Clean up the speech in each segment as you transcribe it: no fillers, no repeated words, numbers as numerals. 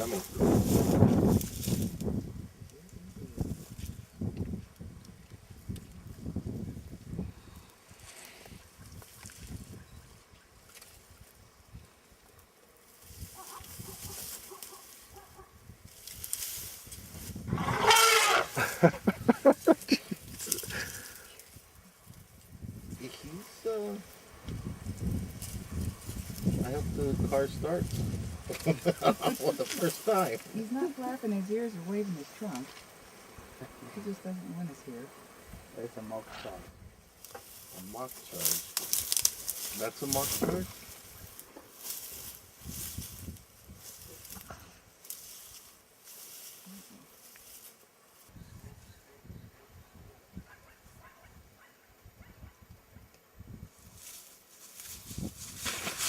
coming. He's, I hope the car starts. For the first time. He's not flapping his ears or waving his trunk. He just doesn't want us here. There's a mock charge. A mock charge. That's a mock charge?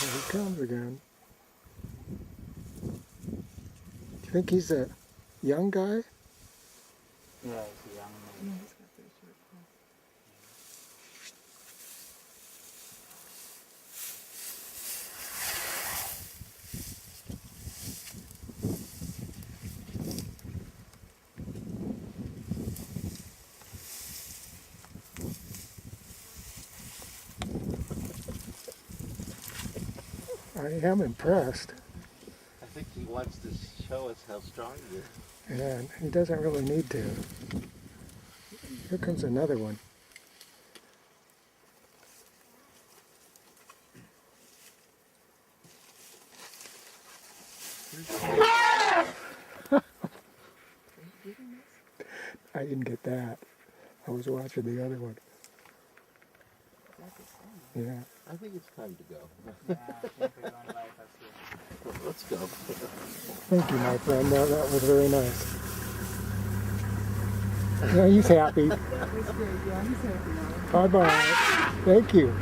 Here he comes again. Do you think he's a young guy? Yeah, it's a young No, man. he's got pretty short claws. I am impressed. I think he wants to show us how strong he is. And he doesn't really need to. Here comes another one. I didn't get that. I was watching the other one. That's his son. Yeah. I think it's time to go. Yeah, I think we're gonna like us here. Let's go. Thank you, my friend. That was very nice. Yeah, he's happy. That's great. Yeah, he's happy now. Bye-bye. Thank you.